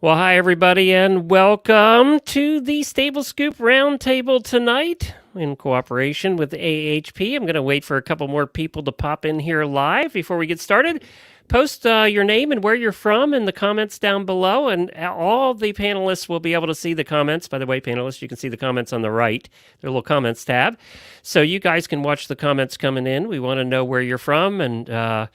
Well, hi, everybody, and welcome to the Stable Scoop Roundtable tonight in cooperation with AHP. I'm going to wait for a couple more people to pop in here live before we get started. Post your name and where you're from in the comments down below, and all the panelists will be able to see the comments. By the way, panelists, you can see the comments on the right, their little comments tab. So you guys can watch the comments coming in. We want to know where you're from and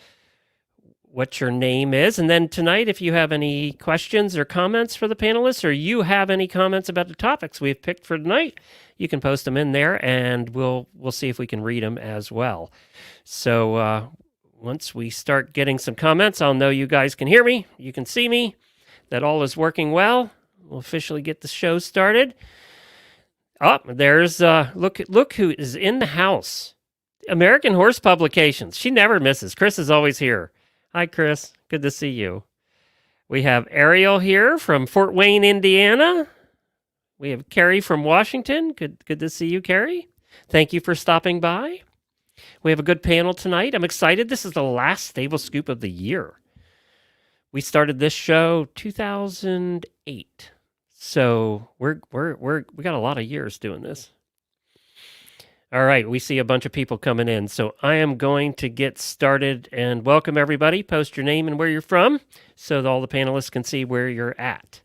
what your name is. And then tonight, if you have any questions or comments for the panelists, or you have any comments about the topics we've picked for tonight, you can post them in there and we'll see if we can read them as well. So once we start getting some comments, I'll know you guys can hear me, you can see me, that all is working well. We'll officially get the show started. Oh, there's, look who is in the house. American Horse Publications. She never misses. Chris is always here. Hi, Chris. Good to see you. We have Ariel here from Fort Wayne, Indiana. We have Carrie from Washington. Good to see you, Carrie. Thank you for stopping by. We have a good panel tonight. I'm excited. This is the last Stable Scoop of the year. We started this show 2008. So we got a lot of years doing this. All right, we see a bunch of people coming in, so I am going to get started and welcome everybody. Post your name and where you're from so that all the panelists can see where you're at.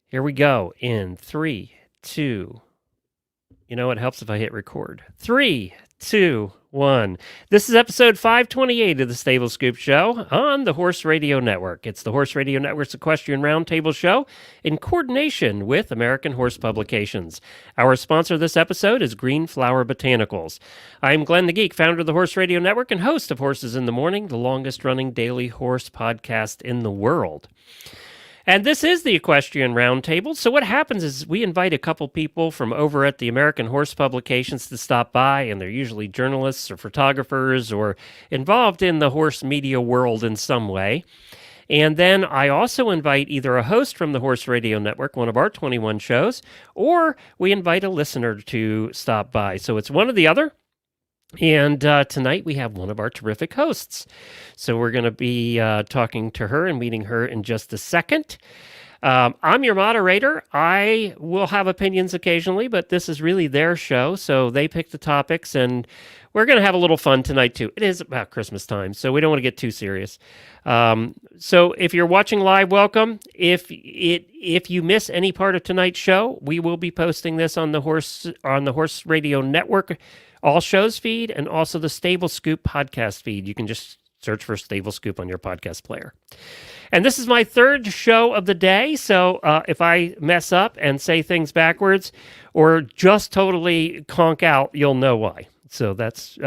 Here we go in 3, 2. You know, it helps if I hit record. 3, 2, 1. This is episode 528 of the Stable Scoop Show on the Horse Radio Network. It's the Horse Radio Network's Equestrian Roundtable Show in coordination with American Horse Publications. Our sponsor this episode is Green Flower Botanicals. I'm Glenn the Geek, founder of the Horse Radio Network and host of Horses in the Morning, the longest-running daily horse podcast in the world. And this is the Equestrian Roundtable. So what happens is we invite a couple people from over at the American Horse Publications to stop by, and they're usually journalists or photographers or involved in the horse media world in some way. And then I also invite either a host from the Horse Radio Network, one of our 21 shows, or we invite a listener to stop by. So it's one or the other. And tonight we have one of our terrific hosts. So we're going to be talking to her and meeting her in just a second. I'm your moderator. I will have opinions occasionally, but this is really their show. So they pick the topics, and we're going to have a little fun tonight, too. It is about Christmas time, so we don't want to get too serious. So if you're watching live, welcome. If you miss any part of tonight's show, we will be posting this on the Horse Radio Network all shows feed, and also the Stable Scoop podcast feed. You can just search for Stable Scoop on your podcast player. And this is my third show of the day, so if I mess up and say things backwards or just totally conk out, you'll know why. So that's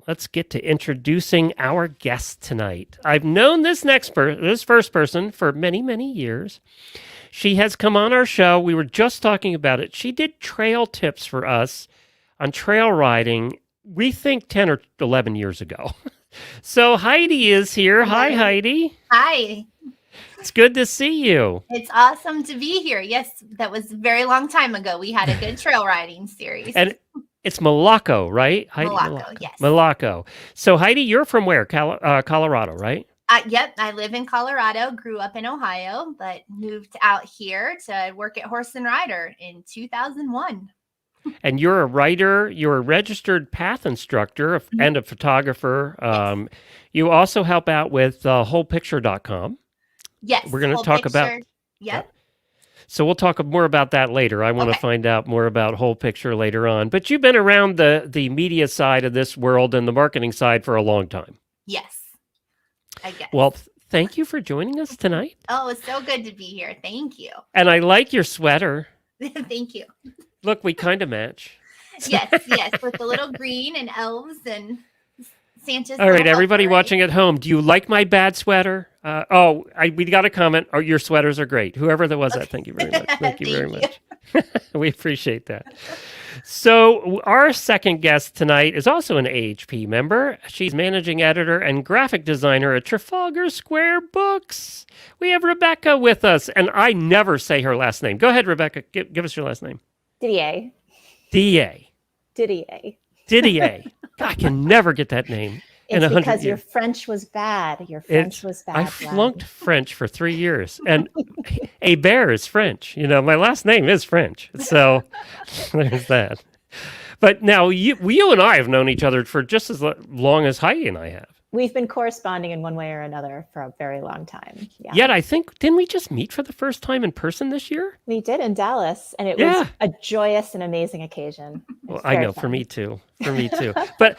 let's get to introducing our guest tonight. I've known this first person for many, many years. She has come on our show. We were just talking about it. She did trail tips for us on trail riding, we think 10 or 11 years ago. So Heidi is here. Hi, Heidi. Hi. It's good to see you. It's awesome to be here. Yes, that was a very long time ago. We had a good trail riding series. And it's Melocco, right? Heidi, Melocco, yes. Melocco. So Heidi, you're from where? Colorado, right? Yep, I live in Colorado, grew up in Ohio, but moved out here to work at Horse and Rider in 2001. And you're a writer, you're a registered path instructor and a photographer. Yes. You also help out with wholepicture.com. Yes. We're going to talk about... Yep. So we'll talk more about that later. I want to find out more about Whole Picture later on. But you've been around the media side of this world and the marketing side for a long time. Yes. I guess. Well, thank you for joining us tonight. Oh, it's so good to be here. Thank you. And I like your sweater. Thank you. Look, we kind of match. Yes, with the little green and elves and Santa's. All right, everybody watching at home, do you like my bad sweater? We got a comment. Oh, your sweaters are great. Whoever that was, thank you very much. Thank you very much. We appreciate that. So our second guest tonight is also an AHP member. She's managing editor and graphic designer at Trafalgar Square Books. We have Rebecca with us, and I never say her last name. Go ahead, Rebecca. Give us your last name. Didier. Didier. Didier. Didier. God, I can never get that name. in It's 100 because your years. French was bad. Your French was I bad. flunked French for 3 years, and a bear is French. My last name is French, so there's that. But now you and I have known each other for just as long as Heidi and I have. We've been corresponding in one way or another for a very long time. Yeah. Yet I think, didn't we just meet for the first time in person this year? We did in Dallas, and it was a joyous and amazing occasion. Well, I know, for me too. But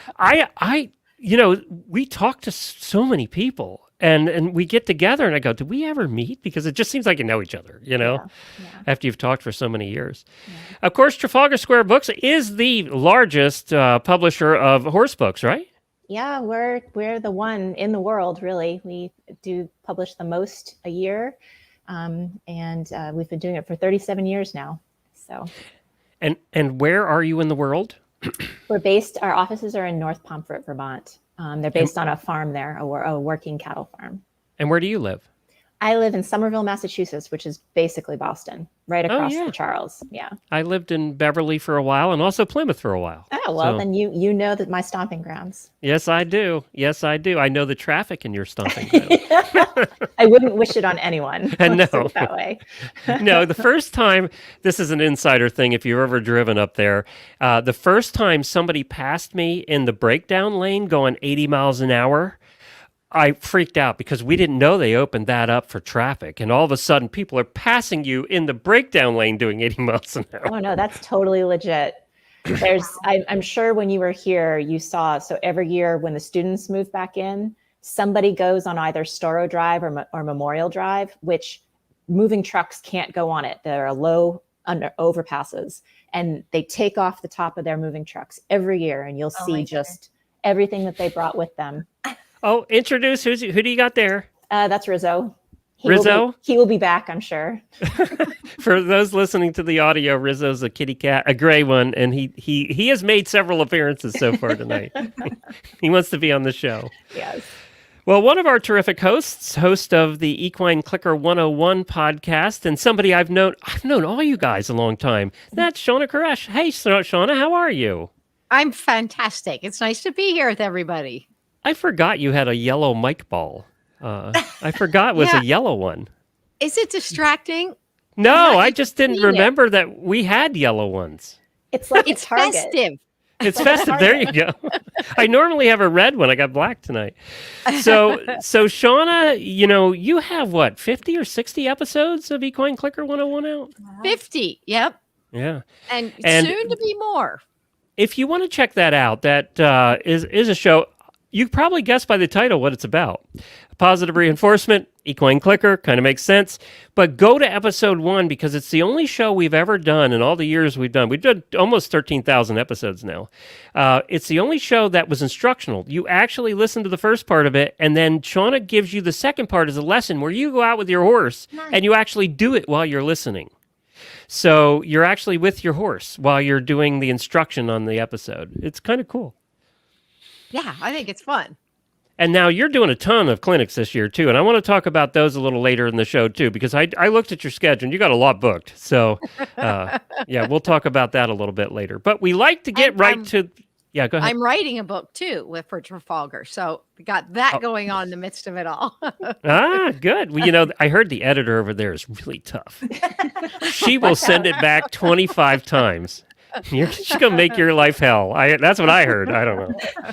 we talk to so many people, and we get together, and I go, did we ever meet? Because it just seems like you know each other, after you've talked for so many years. Yeah. Of course, Trafalgar Square Books is the largest publisher of horse books, right? Yeah, we're the one in the world, really. We do publish the most a year, and we've been doing it for 37 years now. So, and where are you in the world? Our offices are in North Pomfret, Vermont. They're based on a farm there, a working cattle farm. And where do you live? I live in Somerville, Massachusetts, which is basically Boston, right across the Charles. Yeah. I lived in Beverly for a while and also Plymouth for a while. Oh, well, then you know that my stomping grounds. Yes, I do. I know the traffic in your stomping grounds. I wouldn't wish it on anyone. No. That way. No, the first time, this is an insider thing if you've ever driven up there, the first time somebody passed me in the breakdown lane going 80 miles an hour, I freaked out because we didn't know they opened that up for traffic. And all of a sudden, people are passing you in the breakdown lane doing 80 miles an hour. Oh, no, that's totally legit. I'm sure when you were here, you saw, so every year when the students move back in, somebody goes on either Storrow Drive or Memorial Drive, which moving trucks can't go on it. There are low overpasses, and they take off the top of their moving trucks every year, and you'll see just everything that they brought with them. Oh, introduce who do you got there? That's Rizzo. He will be back, I'm sure. For those listening to the audio, Rizzo's a kitty cat, a gray one, and he has made several appearances so far tonight. He wants to be on the show. Yes. Well, one of our terrific hosts, host of the Equine Clicker 101 podcast, and somebody I've known all you guys a long time. That's Shawna Karrasch. Hey, Shawna, how are you? I'm fantastic. It's nice to be here with everybody. I forgot you had a yellow mic ball. I forgot it was a yellow one. Is it distracting? No, I just didn't remember that we had yellow ones. It's like it's festive. It's festive. There you go. I normally have a red one. I got black tonight. So Shawna, you have what, 50 or 60 episodes of Equine Clicker 101 out? 50. Yep. Yeah. And soon to be more. If you want to check that out, that is a show. You probably guessed by the title what it's about. Positive reinforcement, equine clicker, kind of makes sense. But go to episode 1 because it's the only show we've ever done in all the years we've done. We've done almost 13,000 episodes now. It's the only show that was instructional. You actually listen to the first part of it, and then Shawna gives you the second part as a lesson where you go out with your horse and you actually do it while you're listening. So you're actually with your horse while you're doing the instruction on the episode. It's kind of cool. Yeah, I think it's fun. And now you're doing a ton of clinics this year, too. And I want to talk about those a little later in the show, too, because I looked at your schedule and you got a lot booked. So, we'll talk about that a little bit later. But we like to get to... Yeah, go ahead. I'm writing a book, too, for Trafalgar. So we got that going on in the midst of it all. Good. Well, I heard the editor over there is really tough. She will send it back 25 times. She's going to make your life hell. That's what I heard. I don't know.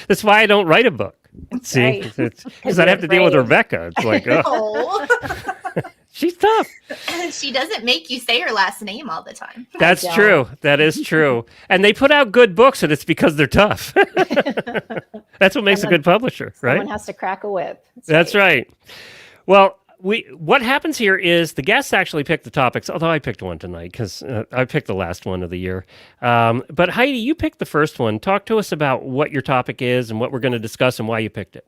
That's why I don't write a book. See, because I'd have to deal with Rebecca. It's like, she's tough. She doesn't make you say her last name all the time. That's true. That is true. And they put out good books, and it's because they're tough. That's what makes a good publisher, right? Someone has to crack a whip. That's right. Well, what happens here is the guests actually pick the topics, although I picked one tonight because I picked the last one of the year. But Heidi, you picked the first one. Talk to us about what your topic is and what we're going to discuss and why you picked it.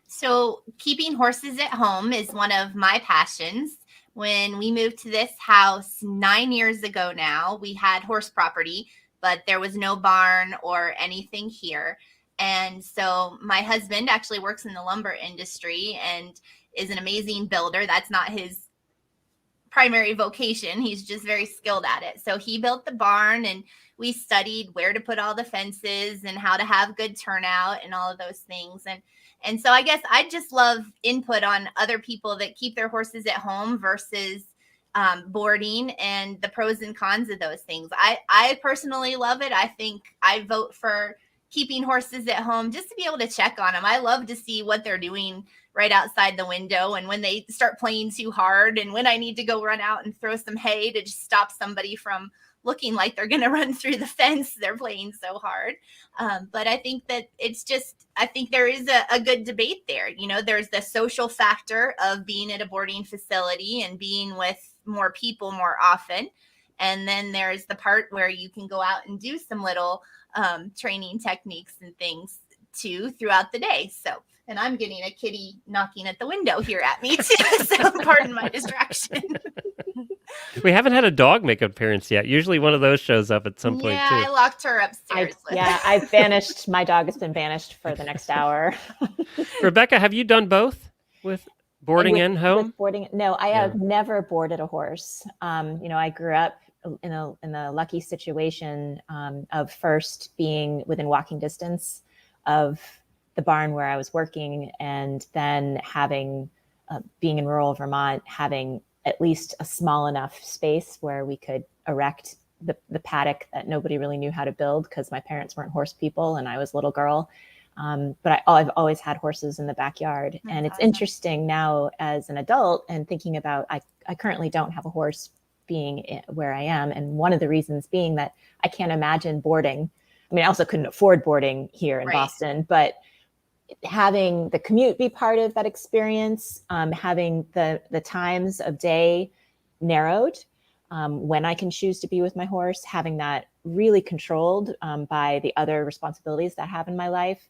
So keeping horses at home is one of my passions. When we moved to this house 9 years ago now, we had horse property, but there was no barn or anything here. And so my husband actually works in the lumber industry and is an amazing builder. That's not his primary vocation. He's just very skilled at it. So he built the barn, and we studied where to put all the fences and how to have good turnout and all of those things. And so I guess I just love input on other people that keep their horses at home versus boarding, and the pros and cons of those things. I personally love it. I think I vote for keeping horses at home just to be able to check on them. I love to see what they're doing right outside the window, and when they start playing too hard, and when I need to go run out and throw some hay to just stop somebody from looking like they're going to run through the fence. They're playing so hard. But I think that I think there is a good debate there. You know, there's the social factor of being at a boarding facility and being with more people more often. And then there's the part where you can go out and do some little training techniques and things too throughout the day. So, and I'm getting a kitty knocking at the window here at me too. So pardon my distraction. We haven't had a dog make an appearance yet. Usually one of those shows up at some point too. Yeah, I locked her upstairs. I've banished, my dog has been banished for the next hour. Rebecca, have you done both with boarding and home? With boarding? No, I have never boarded a horse. You know, I grew up in a lucky situation of first being within walking distance of the barn where I was working, and then having being in rural Vermont, having at least a small enough space where we could erect the paddock that nobody really knew how to build because my parents weren't horse people and I was a little girl. But I've always had horses in the backyard. That's and it's awesome. Interesting now as an adult and thinking about, I currently don't have a horse being where I am. And one of the reasons being that I can't imagine boarding. I mean, I also couldn't afford boarding here in Boston, but having the commute be part of that experience, having the times of day narrowed, when I can choose to be with my horse, having that really controlled by the other responsibilities that I have in my life,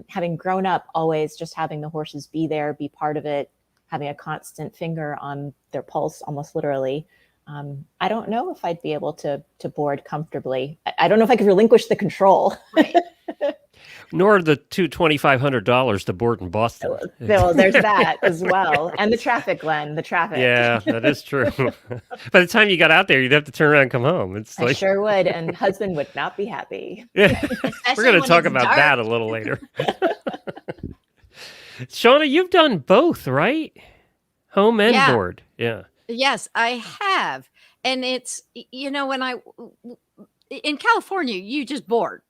having grown up always just having the horses be there, be part of it, having a constant finger on their pulse, almost literally. I don't know if I'd be able to board comfortably. I don't know if I could relinquish the control. Right. Nor the $2,500 to board in Boston. So there's that as well. And the traffic, Glenn, the traffic. Yeah, that is true. By the time you got out there, you'd have to turn around and come home. It's like, I sure would. And husband would not be happy. Yeah. We're going to when talk it's about dark. that a little later. Shawna, you've done both, right? Home and Yeah. board. Yeah. Yes, I have. And it's, you know, when in California, you just board.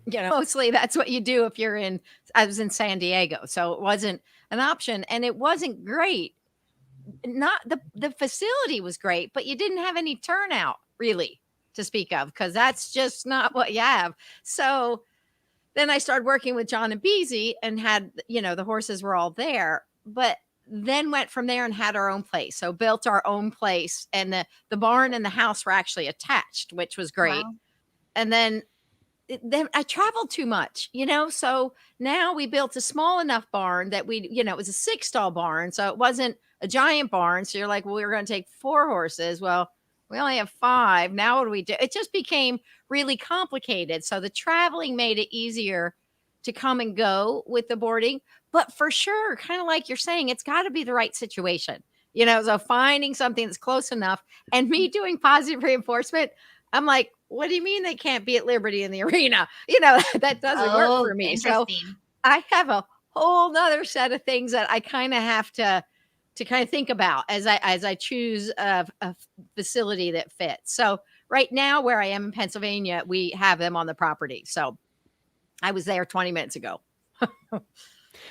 You know, mostly that's what you do if you're I was in San Diego, so it wasn't an option, and it wasn't great. Not the facility was great, but you didn't have any turnout really to speak of, because that's just not what you have. So then I started working with John and Beezy and had, you know, the horses were all there, but then went from there and had our own place. So built our own place, and the barn and the house were actually attached, which was great. Wow. And then I traveled too much, you know, so now we built a small enough barn that it was a 6-stall barn. So it wasn't a giant barn. So you're like, well, we were going to take 4 horses. Well, we only have 5. Now what do we do? It just became really complicated. So the traveling made it easier to come and go with the boarding. But for sure, kind of like you're saying, it's got to be the right situation, you know, so finding something that's close enough. And me doing positive reinforcement, I'm like, what do you mean they can't be at Liberty in the arena? You know, that doesn't work for me. So I have a whole nother set of things that I kind of have to kind of think about as I choose a facility that fits. So right now where I am in Pennsylvania, we have them on the property. So I was there 20 minutes ago.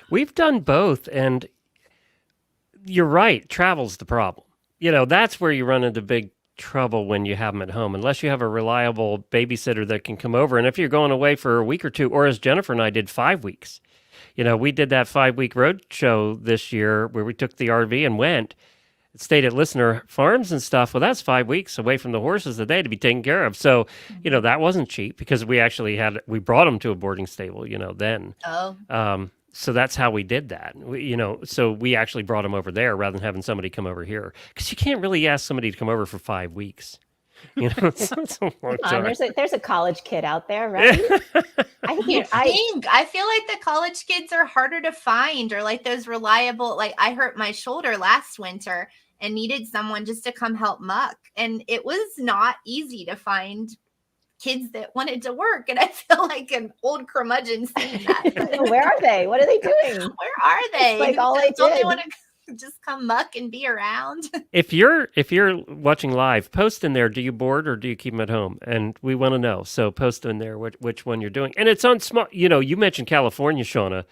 We've done both, and you're right. Travel's the problem. You know, that's where you run into big trouble when you have them at home, unless you have a reliable babysitter that can come over. And if you're going away for a week or two, or as Jennifer and I did 5 weeks, you know, we did that 5-week road show this year where we took the RV and went, stayed at listener farms and stuff. Well, that's 5 weeks away from the horses a day to be taken care of. So, you know, that wasn't cheap because we brought them to a boarding stable, you know, then. Oh. So that's how we did that. So we actually brought them over there rather than having somebody come over here, because you can't really ask somebody to come over for 5 weeks. You know, it's a long time. There's a college kid out there, right? I feel like the college kids are harder to find, or like those reliable. Like I hurt my shoulder last winter, and needed someone just to come help muck. And it was not easy to find kids that wanted to work. And I feel like an old curmudgeon saying that. Where are they? What are they doing? Where are they? It's like all I Don't they did. want to just come muck and be around? If you're watching live, post in there, do you board or do you keep them at home? And we want to know. So post in there which one you're doing. And it's on small, you mentioned California, Shawna.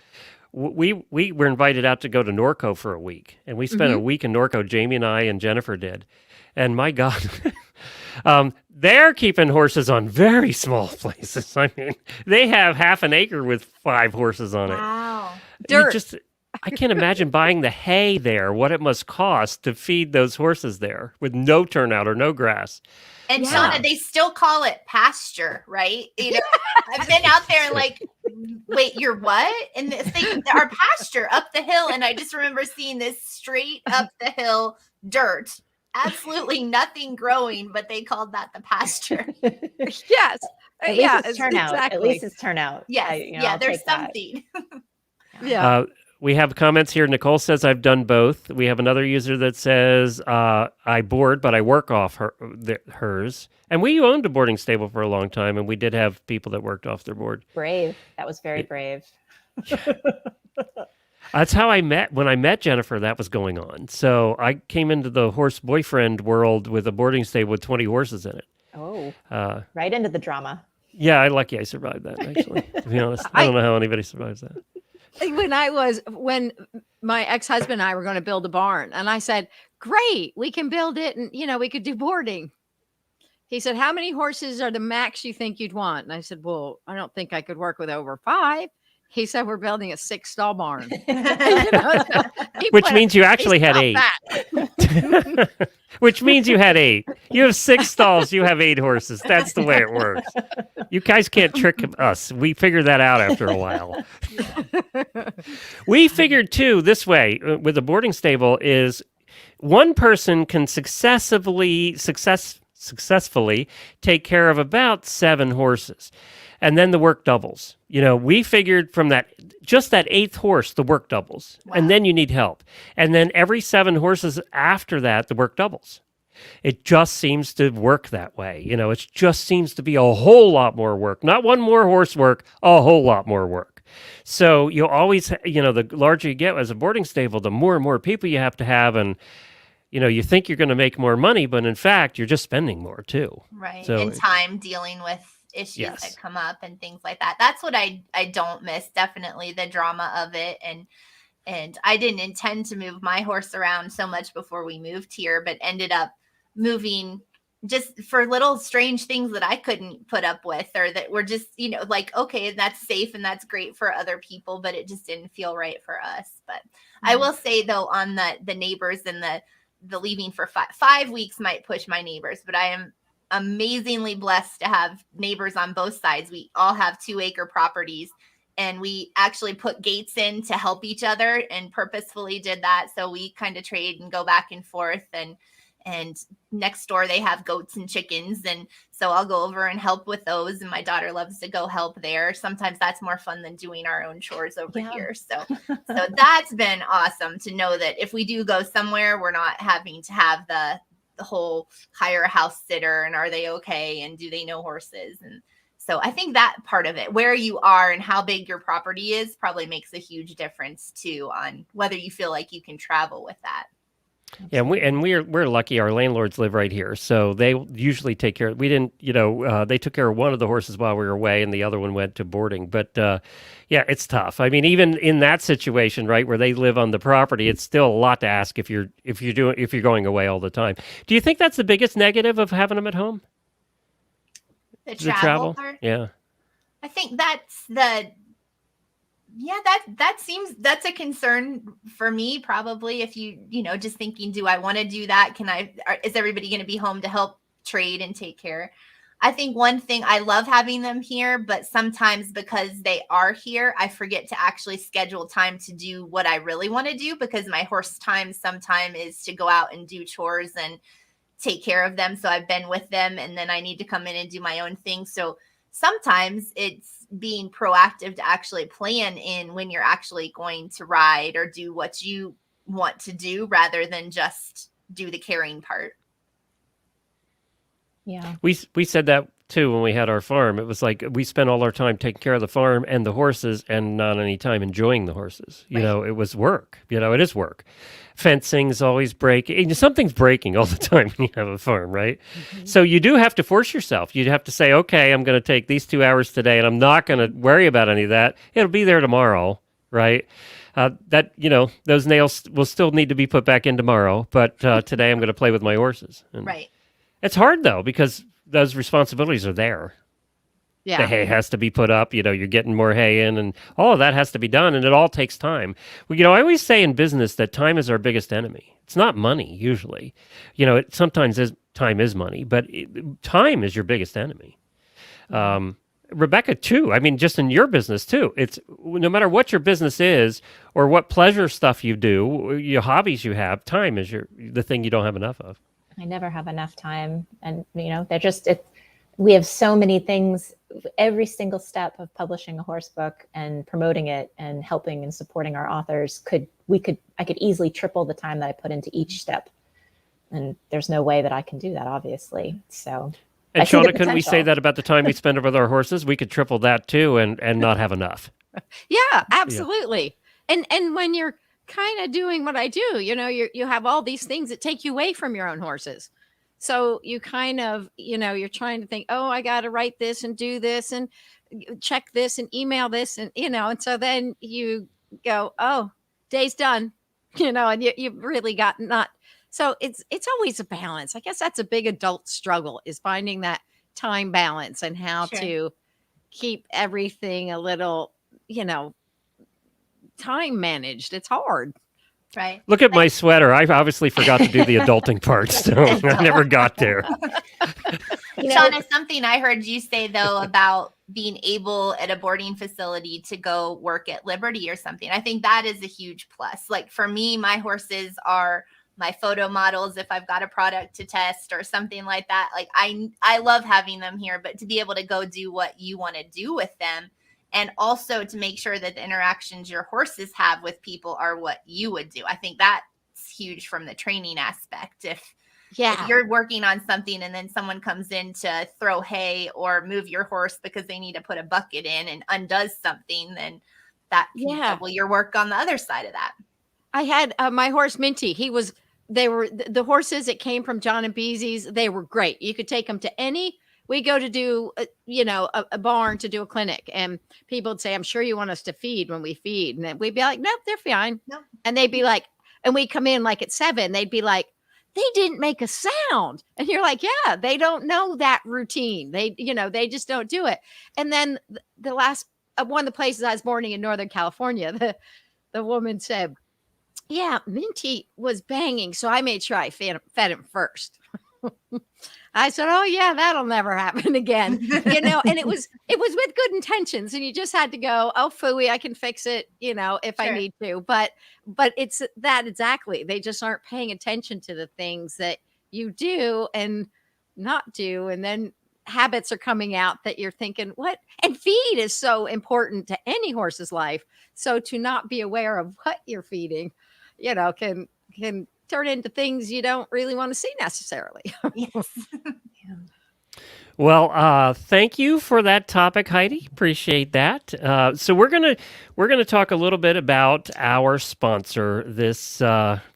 We were invited out to go to Norco for a week, and we spent a week in Norco. Jamie and I and Jennifer did. And my God, they're keeping horses on very small places. I mean, they have half an acre with 5 horses on it. Wow. Dirt. I can't imagine buying the hay there, what it must cost to feed those horses there with no turnout or no grass. And Yeah. Shawna, they still call it pasture, right? I've been out there and like, wait, you're what? And our pasture up the hill. And I just remember seeing this straight up the hill dirt. Absolutely nothing growing, but they called that the pasture. Yes. At least Yeah, it's turnout. exactly. At least it's turnout. Yes. I'll There's take that. something. Yeah. We have comments here. Nicole says, I've done both. We have another user that says, I board, but I work off hers. And we owned a boarding stable for a long time, and we did have people that worked off their board. Brave. That was very brave. That's how when I met Jennifer, that was going on. So I came into the horse boyfriend world with a boarding stable with 20 horses in it. Oh, right into the drama. Yeah, I'm lucky I survived that, actually, to be honest. I don't know how anybody survives that. When my ex-husband and I were going to build a barn, and I said, great, we can build it, and we could do boarding. He said, how many horses are the max you think you'd want? And I said, well, I don't think I could work with over 5. He said, we're building a 6-stall barn. Which means you actually had 8. Which means you had 8. You have 6 stalls, you have 8 horses. That's the way it works. You guys can't trick us. We figured that out after a while. We figured too, this way, with a boarding stable, is one person can successfully take care of about 7 horses. And then the work doubles. We figured from that 8th horse, the work doubles. Wow. And then you need help. And then every 7 horses after that, the work doubles. It just seems to work that way. It just seems to be a whole lot more work. Not one more horse work, a whole lot more work. So you'll always, the larger you get as a boarding stable, the more and more people you have to have. And, you think you're going to make more money, but in fact, you're just spending more too. Right. So and time dealing with issues that come up and things like that. That's what I don't miss. Definitely the drama of it. And I didn't intend to move my horse around so much before we moved here, but ended up moving just for little strange things that I couldn't put up with, or that were just, like, okay, that's safe and that's great for other people, but it just didn't feel right for us. But I will say though, on the neighbors and the leaving for 5 weeks might push my neighbors, but I am amazingly blessed to have neighbors on both sides. We all have 2-acre properties, and we actually put gates in to help each other and purposefully did that. So we kind of trade and go back and forth, and next door they have goats and chickens. And so I'll go over and help with those. And my daughter loves to go help there. Sometimes that's more fun than doing our own chores over here. So that's been awesome to know that if we do go somewhere, we're not having to have the whole hire a house sitter and are they okay and do they know horses. And so I think that part of it, where you are and how big your property is, probably makes a huge difference too on whether you feel like you can travel with that. Yeah, we're lucky. Our landlords live right here, so they usually take care. We didn't, they took care of one of the horses while we were away, and the other one went to boarding. But yeah, it's tough. I mean, even in that situation, right, where they live on the property, it's still a lot to ask if you're going away all the time. Do you think that's the biggest negative of having them at home? The travel part? Yeah. I think that's that's a concern for me, probably. If just thinking, do I want to do that? Is everybody going to be home to help trade and take care? I think one thing, I love having them here, but sometimes because they are here, I forget to actually schedule time to do what I really want to do, because my horse time sometime is to go out and do chores and take care of them. So I've been with them and then I need to come in and do my own thing. So sometimes it's being proactive to actually plan in when you're actually going to ride or do what you want to do, rather than just do the carrying part. Yeah. We said that too when we had our farm. It was like we spent all our time taking care of the farm and the horses and not any time enjoying the horses. You Right. know, it was work. You know, it is work. Fencing's always breaking. Something's breaking all the time when you have a farm, right? So you do have to force yourself. You have to say, okay, I'm going to take these 2 hours today and I'm not going to worry about any of that. It'll be there tomorrow, right? That, you know, those nails will still need to be put back in tomorrow, but today I'm going to play with my horses. And Right. it's hard though, because those responsibilities are there. Yeah. The hay has to be put up, you know, you're getting more hay in and all of that has to be done and it all takes time. Well, you know, I always say in business that time is our biggest enemy. It's not money usually. You know, it sometimes is time is money, but time is your biggest enemy. Rebecca too. I mean, just in your business too. It's no matter what your business is or what pleasure stuff you do, your hobbies you have, time is the thing you don't have enough of. I never have enough time. And, you know, we have so many things, every single step of publishing a horse book and promoting it and helping and supporting our authors I could easily triple the time that I put into each step. And there's no way that I can do that, obviously. So. And I see the Shawna, couldn't we say potential. that about the time we spend with our horses? We could triple that too and not have enough. Yeah, absolutely. And when you're kind of doing what I do, you know, you have all these things that take you away from your own horses. So you kind of, you know, you're trying to think, oh, I got to write this and do this and check this and email this and, you know, and so then you go, oh, day's done, you know, and you've really got not. So it's always a balance. I guess that's a big adult struggle is finding that time balance and how Sure. to keep everything a little, you know, time managed. It's hard. Right. Look at my sweater. I obviously forgot to do the adulting part, so I never got there. You know, Shawna, something I heard you say though about being able at a boarding facility to go work at Liberty or something. I think that is a huge plus. Like for me, my horses are my photo models if I've got a product to test or something like that. Like I love having them here, but to be able to go do what you want to do with them and also to make sure that the interactions your horses have with people are what you would do. I think that's huge from the training aspect. If you're working on something and then someone comes in to throw hay or move your horse because they need to put a bucket in and undoes something, then that can double your work on the other side of that. I had my horse Minty. They were the horses that came from John and Beezy's. They were great. You could take them to we go to do, a barn to do a clinic and people would say, I'm sure you want us to feed when we feed. And then we'd be like, nope, they're fine. Nope. And they'd be like, and we come in like at 7, they'd be like, they didn't make a sound. And you're like, yeah, they don't know that routine. They just don't do it. And then the last, one of the places I was boarding in Northern California, the woman said, yeah, Minty was banging. So I made sure I fed him first. I said, oh yeah, that'll never happen again. And it was with good intentions. And you just had to go, oh, phooey, I can fix it, if I need to. But it's that exactly. They just aren't paying attention to the things that you do and not do. And then habits are coming out that you're thinking, what? And feed is so important to any horse's life. So to not be aware of what you're feeding, can turn into things you don't really want to see necessarily. Yes. Well, thank you for that topic, Heidi. Appreciate that. So we're gonna talk a little bit about our sponsor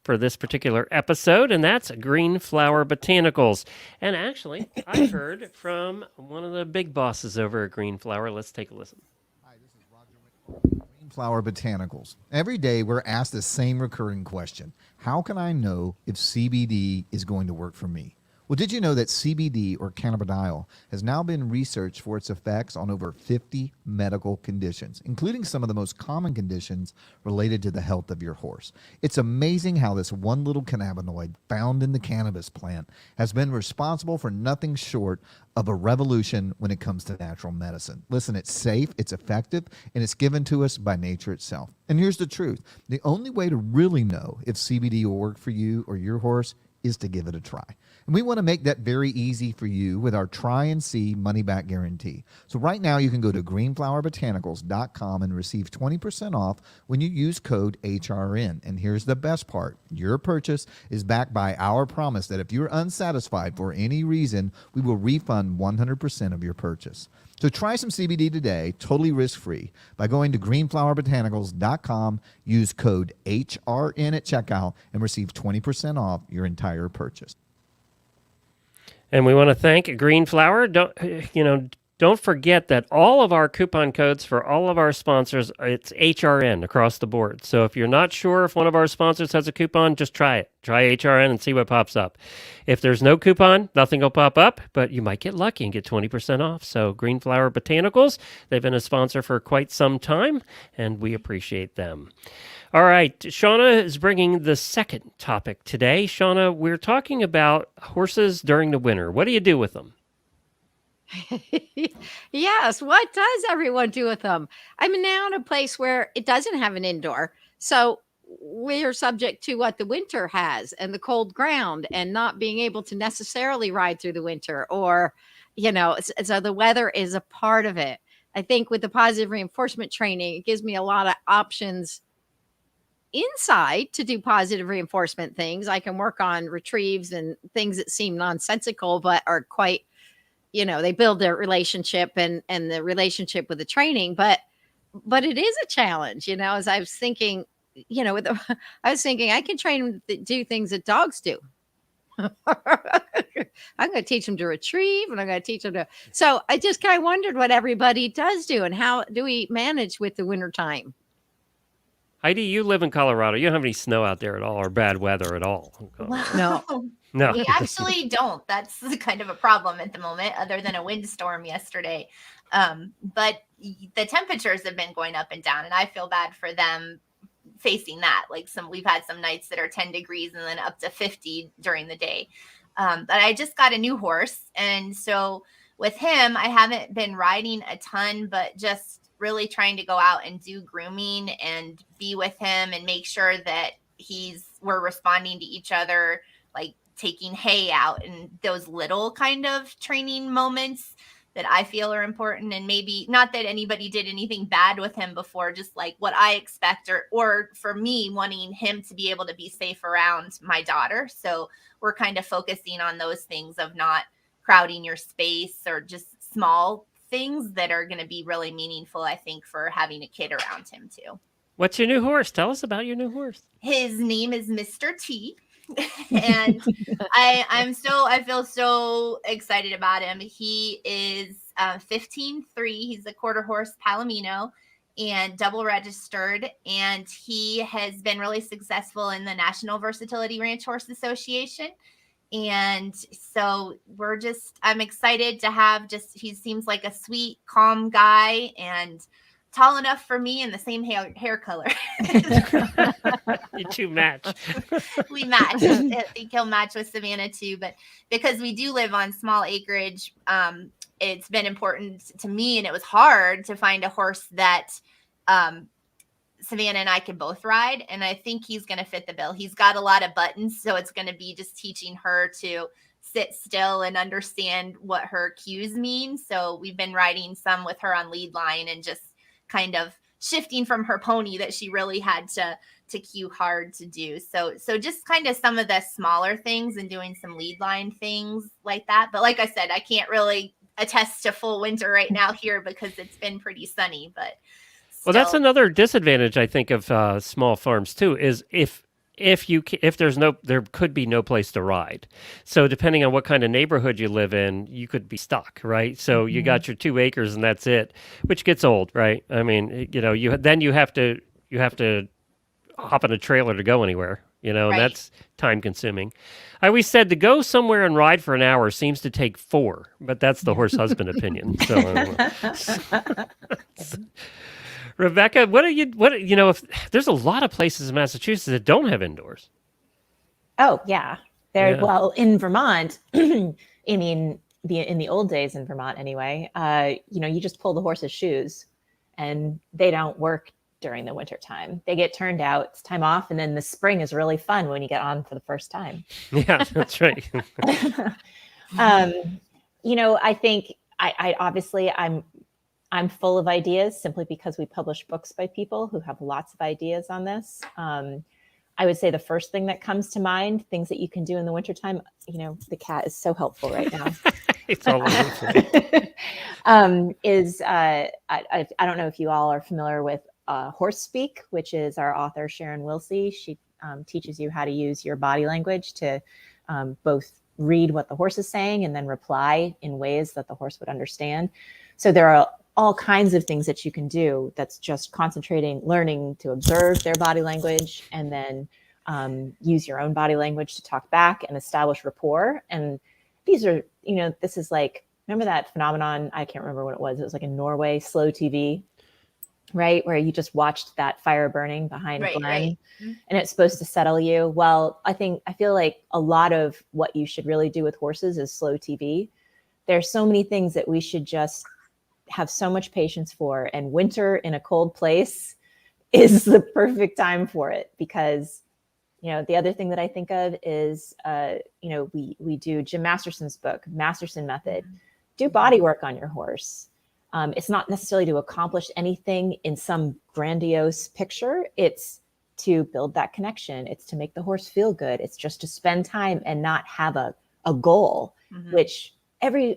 for this particular episode, and that's Green Flower Botanicals. And actually, I heard from one of the big bosses over at Green Flower. Let's take a listen. Hi, this is Roger McCall, Green Flower Botanicals. Every day we're asked the same recurring question: how can I know if CBD is going to work for me? Well, did you know that CBD, or cannabidiol, has now been researched for its effects on over 50 medical conditions, including some of the most common conditions related to the health of your horse? It's amazing how this one little cannabinoid found in the cannabis plant has been responsible for nothing short of a revolution when it comes to natural medicine. Listen, it's safe, it's effective, and it's given to us by nature itself. And here's the truth. The only way to really know if CBD will work for you or your horse is to give it a try. And we want to make that very easy for you with our try and see money back guarantee. So right now you can go to greenflowerbotanicals.com and receive 20% off when you use code HRN. And here's the best part. Your purchase is backed by our promise that if you're unsatisfied for any reason, we will refund 100% of your purchase. So try some CBD today, totally risk-free, by going to greenflowerbotanicals.com, use code HRN at checkout, and receive 20% off your entire purchase. And we want to thank Green Flower. Don't forget that all of our coupon codes for all of our sponsors, it's HRN across the board. So if you're not sure if one of our sponsors has a coupon, just try it. Try HRN and see what pops up. If there's no coupon, nothing will pop up, but you might get lucky and get 20% off. So Green Flower Botanicals, they've been a sponsor for quite some time, and we appreciate them. All right, Shawna is bringing the second topic today. Shawna, we're talking about horses during the winter. What do you do with them? Yes, what does everyone do with them? I'm now in a place where it doesn't have an indoor. So we're subject to what the winter has and the cold ground and not being able to necessarily ride through the winter or, so the weather is a part of it. I think with the positive reinforcement training, it gives me a lot of options inside to do positive reinforcement things. I can work on retrieves and things that seem nonsensical, but are quite, they build their relationship and the relationship with the training, but it is a challenge, as I was thinking, I can train them to do things that dogs do. I'm going to teach them to retrieve and I'm going to teach them to, so I just kind of wondered what everybody does do and how do we manage with the winter time? Heidi, you live in Colorado. You don't have any snow out there at all or bad weather at all. No. No. We actually don't. That's kind of a problem at the moment, other than a windstorm yesterday. But the temperatures have been going up and down, and I feel bad for them facing that. We've had some nights that are 10 degrees and then up to 50 during the day. But I just got a new horse. And so with him, I haven't been riding a ton, but just really trying to go out and do grooming and be with him and make sure that we're responding to each other, like taking hay out and those little kind of training moments that I feel are important. And maybe not that anybody did anything bad with him before, just like what I expect or for me wanting him to be able to be safe around my daughter. So we're kind of focusing on those things of not crowding your space or just small things that are going to be really meaningful, I think, for having a kid around him too. What's your new horse? Tell us about your new horse. His name is Mr. T. And I feel so excited about him. He is 15-3. He's a quarter horse Palomino and double registered. And he has been really successful in the National Versatility Ranch Horse Association. And so I'm excited to have he seems like a sweet, calm guy and tall enough for me and the same hair color. You two match. We match. I think he'll match with Savannah too, but because we do live on small acreage, it's been important to me and it was hard to find a horse that, Savannah and I can both ride, and I think he's going to fit the bill. He's got a lot of buttons, so it's going to be just teaching her to sit still and understand what her cues mean. So we've been riding some with her on lead line and just kind of shifting from her pony that she really had to cue hard to do. So just kind of some of the smaller things and doing some lead line things like that. But like I said, I can't really attest to full winter right now here because it's been pretty sunny, but well, that's another disadvantage, I think, of small farms too. Is if there could be no place to ride. So depending on what kind of neighborhood you live in, you could be stuck, right? So you got your 2 acres and that's it, which gets old, right? I mean, you have to hop in a trailer to go anywhere, and Right. that's time consuming. I always said to go somewhere and ride for an hour seems to take 4, but that's the horse husband opinion. So I don't know. Rebecca, if there's a lot of places in Massachusetts that don't have indoors. Oh, yeah. Well, in Vermont, in the old days in Vermont anyway, you just pull the horse's shoes and they don't work during the winter time. They get turned out, it's time off, and then the spring is really fun when you get on for the first time. Yeah, that's right. I think I obviously I'm full of ideas simply because we publish books by people who have lots of ideas on this. I would say the first thing that comes to mind, things that you can do in the wintertime, the cat is so helpful right now. It's all wonderful. I don't know if you all are familiar with Horse Speak, which is our author, Sharon Wilsey. She teaches you how to use your body language to both read what the horse is saying and then reply in ways that the horse would understand. So there are all kinds of things that you can do that's just learning to observe their body language, and then use your own body language to talk back and establish rapport. And these are, this is like, remember that phenomenon? I can't remember what it was. It was like in Norway, slow TV, right? Where you just watched that fire burning behind Glenn, Right. and it's supposed to settle you. Well, I feel like a lot of what you should really do with horses is slow TV. There's so many things that we should just have so much patience for, and winter in a cold place is the perfect time for it, because the other thing that I think of is we do Jim Masterson's book, Masterson Method. Do body work on your horse. It's not necessarily to accomplish anything in some grandiose picture. It's to build that connection. It's to make the horse feel good. It's just to spend time and not have a goal, which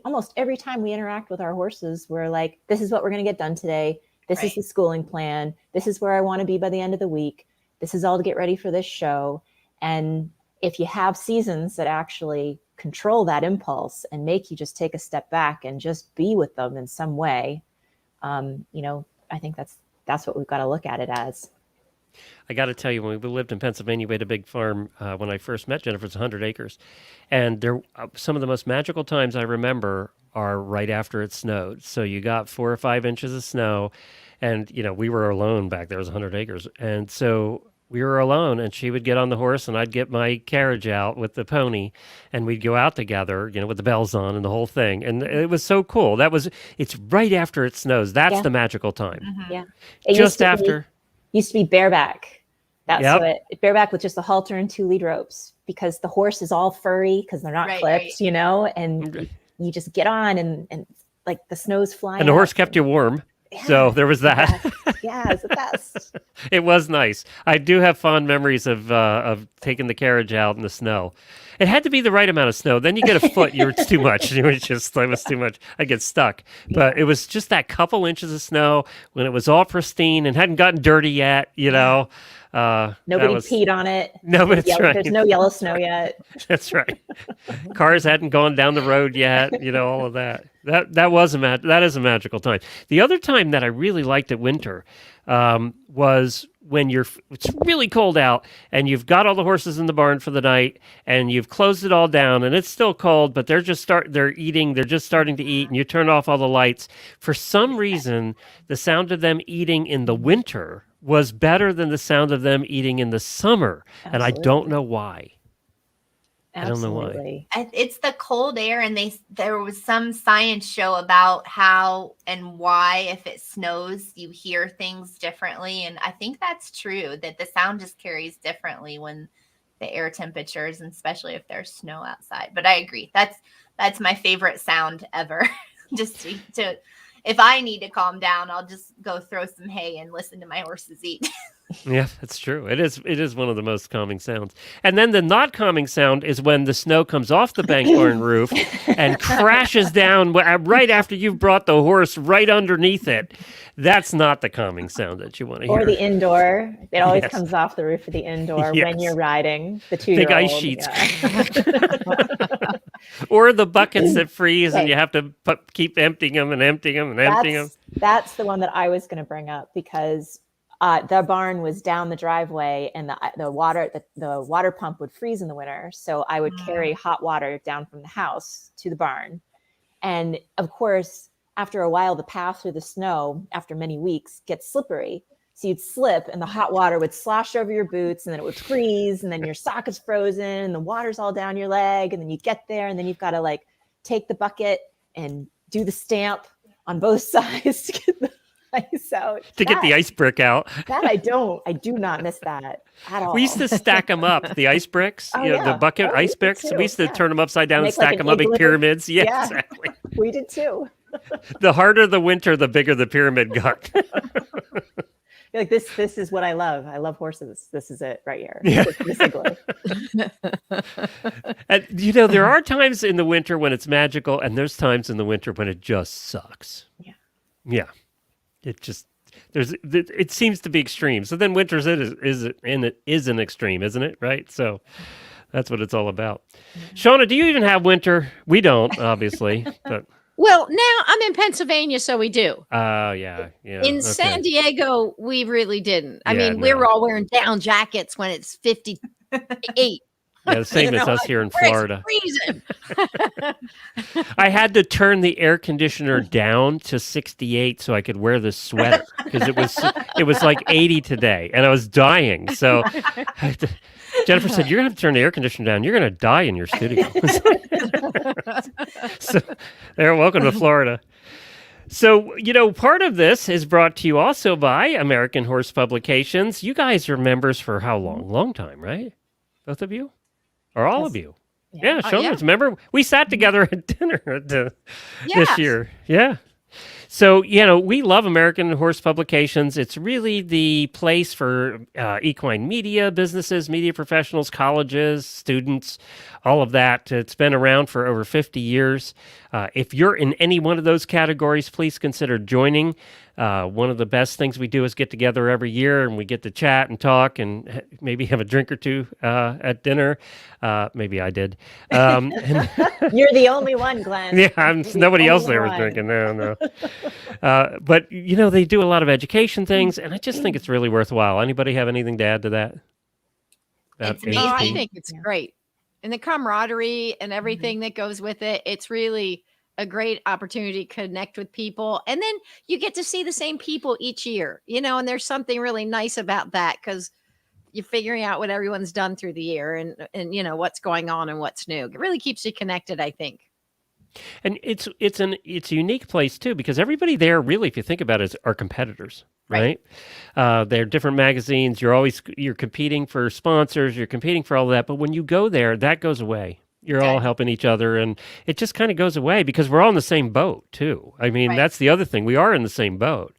almost every time we interact with our horses, we're like, this is what we're going to get done today. This is the schooling plan. This is where I want to be by the end of the week. This is all to get ready for this show. And if you have seasons that actually control that impulse and make you just take a step back and just be with them in some way, I think that's what we've got to look at it as. I got to tell you, when we lived in Pennsylvania, we had a big farm. When I first met Jennifer, it's 100 acres. And there, some of the most magical times I remember are right after it snowed. So you got 4 or 5 inches of snow, and, we were alone back there. It was 100 acres. And so we were alone, and she would get on the horse, and I'd get my carriage out with the pony, and we'd go out together, with the bells on and the whole thing. And it was so cool. It's right after it snows. That's the magical time. Yeah. Just after. Used to be bareback. That's what bareback with just a halter and 2 lead ropes, because the horse is all furry because they're not clipped, and you just get on and like the snow's flying. And the horse kept you warm. Yeah, so there was that. Yeah, it's the best. It was nice. I do have fond memories of taking the carriage out in the snow. It had to be the right amount of snow. Then you get a foot, it's too much. It was too much. I get stuck. But it was just that couple inches of snow when it was all pristine and hadn't gotten dirty yet, Nobody peed on it. No, but it's right. There's no yellow snow yet. That's right. Cars hadn't gone down the road yet, all of that. That is a magical time. The other time that I really liked at winter was when it's really cold out and you've got all the horses in the barn for the night and you've closed it all down and it's still cold, but they're just starting to eat, and you turn off all the lights. For some reason, the sound of them eating in the winter was better than the sound of them eating in the summer. Absolutely. And I don't know why. Absolutely. I don't know why. It's the cold air, and there was some science show about how and why, if it snows, you hear things differently. And I think that's true, that the sound just carries differently when the air temperatures, and especially if there's snow outside. But I agree. That's my favorite sound ever. Just to if I need to calm down, I'll just go throw some hay and listen to my horses eat. Yeah, that's true. It is one of the most calming sounds. And then the not calming sound is when the snow comes off the bank barn roof and crashes down right after you've brought the horse right underneath it. That's not the calming sound that you want to hear. Or the indoor. It always comes off the roof of the indoor when you're riding the 2-year-old. Big ice sheets. Yeah. Or the buckets that freeze and you have to keep emptying them and emptying them and emptying them. That's the one that I was going to bring up, because the barn was down the driveway, and the water pump would freeze in the winter. So I would carry hot water down from the house to the barn. And of course, after a while, the path through the snow, after many weeks, gets slippery. So you'd slip and the hot water would slosh over your boots, and then it would freeze, and then your sock is frozen and the water's all down your leg. And then you get there, and then you've got to take the bucket and do the stamp on both sides to get ice out. to get the ice brick out. That I do not miss that at all. We used to stack them up, the ice bricks, Oh, you know, the yeah. bucket Oh, we ice did bricks. too. We used to Yeah. turn them upside down and Make like stack an them up in igloo. pyramids. Yeah, Yeah. exactly. We did too. The harder the winter, the bigger the pyramid got. You're like, this is what I love. I love horses. This is it right here. Yeah. This igloo. And, you know, there are times in the winter when it's magical, and there's times in the winter when it just sucks. Yeah. Yeah. It seems to be extreme. So then winter's is an extreme, isn't it? Right. So that's what it's all about. Shawna, do you even have winter? We don't, obviously, but. Well, now I'm in Pennsylvania, so we do. Oh, yeah. In okay. San Diego, we really didn't. I Yeah, mean, we no. were all wearing down jackets when it's 58. Yeah, the same You as know, us here in where it's Florida. freezing. I had to turn the air conditioner down to 68 so I could wear this sweater because it was like 80 today and I was dying. So Jennifer said, "You're going to have to turn the air conditioner down. You're going to die in your studio." So they're welcome to Florida. So, you know, part of this is brought to you also by American Horse Publications. You guys are members for how long? Long time, right? Both of you? Or all of you? Yeah, Shawna, yeah. remember? We sat together at dinner this Yes. year. Yeah. So, you know, we love American Horse Publications. It's really the place for equine media businesses, media professionals, colleges, students, all of that. It's been around for over 50 years. If you're in any one of those categories, please consider joining. One of the best things we do is get together every year and we get to chat and talk and maybe have a drink or two at dinner. Maybe I did. And You're the only one, Glenn. yeah, nobody else only there was one. drinking. No. But, you know, they do a lot of education things, and I just think it's really worthwhile. Anybody have anything to add to that? It's AHP? amazing. Oh, I think it's Yeah. great. And the camaraderie and everything that goes with it, it's really a great opportunity to connect with people. And then you get to see the same people each year, you know, and there's something really nice about that because you're figuring out what everyone's done through the year and you know, what's going on and what's new. It really keeps you connected, I think. And it's a unique place too because everybody there really, if you think about it, are competitors, right? They're different magazines. You're competing for sponsors. You're competing for all of that. But when you go there, that goes away. You're all helping each other, and it just kind of goes away because we're all in the same boat too. I mean, Right. that's the other thing. We are in the same boat.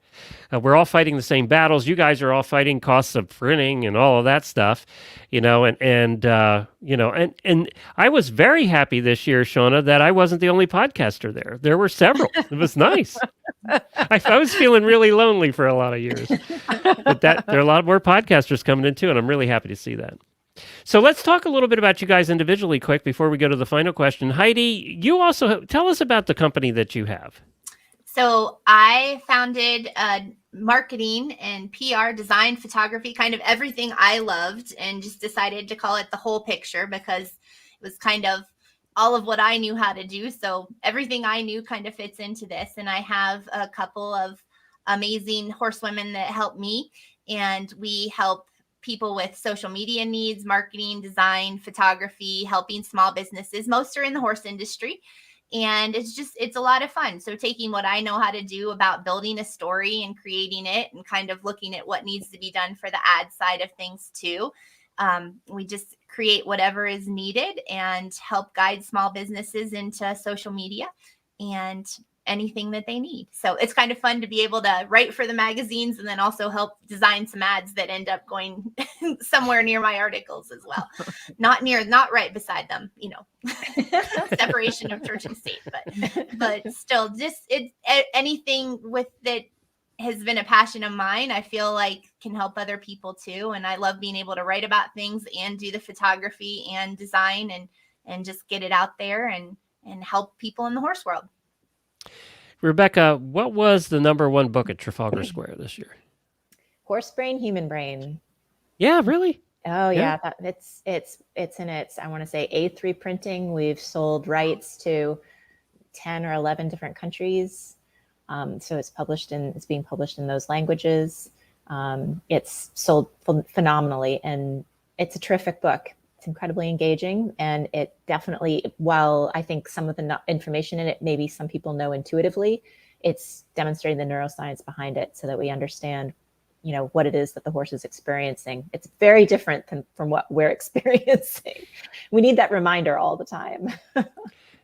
We're all fighting the same battles. You guys are all fighting costs of printing and all of that stuff, you know. And I was very happy this year, Shawna, that I wasn't the only podcaster there. There were several. It was nice. I was feeling really lonely for a lot of years, but there are a lot more podcasters coming in too, and I'm really happy to see that. So let's talk a little bit about you guys individually, quick, before we go to the final question. Heidi, you also tell us about the company that you have. So I founded marketing and PR, design, photography, kind of everything I loved, and just decided to call it the whole picture because it was kind of all of what I knew how to do. So everything I knew kind of fits into this. And I have a couple of amazing horsewomen that help me, and we help people with social media needs, marketing, design, photography, helping small businesses. Most are in the horse industry. And it's a lot of fun. So taking what I know how to do about building a story and creating it and kind of looking at what needs to be done for the ad side of things too. We just create whatever is needed and help guide small businesses into social media and anything that they need. So it's kind of fun to be able to write for the magazines and then also help design some ads that end up going somewhere near my articles as well. Not right beside them, you know, separation of church and state, but still just anything with that has been a passion of mine. I feel like can help other people too. And I love being able to write about things and do the photography and design and just get it out there and help people in the horse world. Rebecca, what was the #1 book at Trafalgar Square this year? Horse Brain, Human Brain. Yeah, really? Oh Yeah. yeah, it's in its, I want to say, 8th reprinting. We've sold rights to 10 or 11 different countries. So it's being published in those languages. It's sold phenomenally, and it's a terrific book. It's incredibly engaging, and it definitely, while I think some of the information in it, maybe some people know intuitively, it's demonstrating the neuroscience behind it so that we understand, what it is that the horse is experiencing. It's very different from what we're experiencing. We need that reminder all the time.